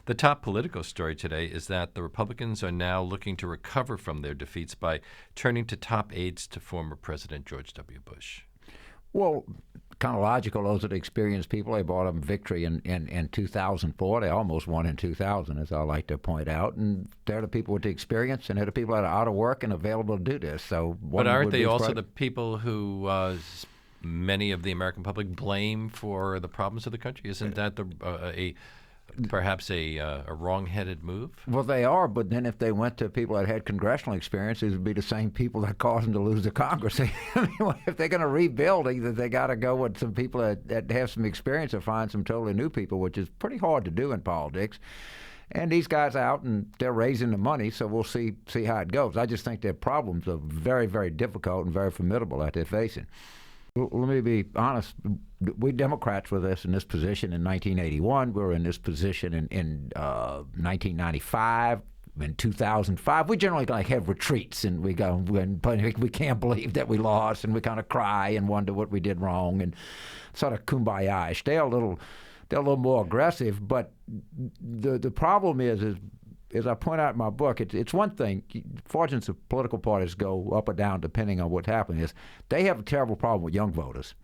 The top political story today is that the Republicans are now looking to recover from their defeats by turning to top aides to former President George W. Bush. Well, kind of logical. Those are the experienced people. They brought them victory in 2004. They almost won in 2000, as I like to point out. And they're the people with the experience, and they're the people that are out of work and available to do this. So, but aren't they also the people who many of the American public blame for the problems of the country? Isn't that perhaps a wrong-headed move? Well, they are, but then if they went to people that had congressional experience, it would be the same people that caused them to lose the Congress. I mean, if they're going to rebuild, either they got to go with some people that have some experience or find some totally new people, which is pretty hard to do in politics. And these guys out, and they're raising the money, so we'll see how it goes. I just think their problems are very, very difficult and very formidable that they're facing. Let me be honest. We Democrats were in this position in 1981. We were in this position in 1995. In 2005, we generally have retreats, and we can't believe that we lost, and we kind of cry and wonder what we did wrong, and sort of kumbaya-ish. They're a little more aggressive, but the problem is as I point out in my book, it's one thing. Fortunes of political parties go up or down depending on what's happening. Is they have a terrible problem with young voters,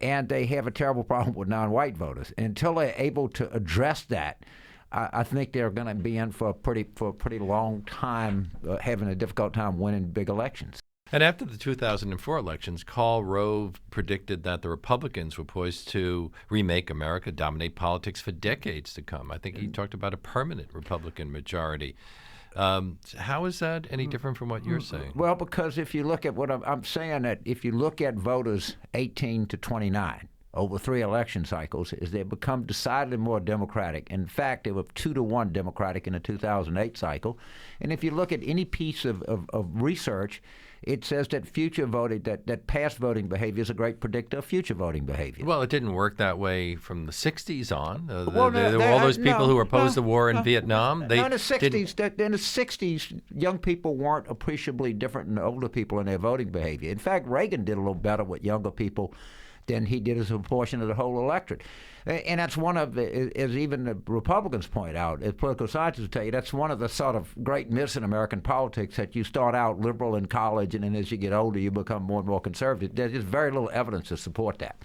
and they have a terrible problem with non-white voters. And until they're able to address that, I think they're going to be in for a pretty long time, having a difficult time winning big elections. And after the 2004 elections, Karl Rove predicted that the Republicans were poised to remake America, dominate politics for decades to come. I think he talked about a permanent Republican majority. How is that any different from what you're saying? Well, because if you look at what I'm saying, that if you look at voters 18 to 29 over 3 election cycles, is they've become decidedly more Democratic. In fact, they were 2-1 Democratic in the 2008 cycle. And if you look at any piece of research, it says that future voting, that past voting behavior is a great predictor of future voting behavior. Well, it didn't work that way from the 60s on. There were all those people who opposed the war in Vietnam. In the 60s, young people weren't appreciably different than older people in their voting behavior. In fact, Reagan did a little better with younger people than he did as a proportion of the whole electorate. And that's one of, as even the Republicans point out, as political scientists tell you, that's one of the sort of great myths in American politics, that you start out liberal in college, and then as you get older, you become more and more conservative. There's just very little evidence to support that.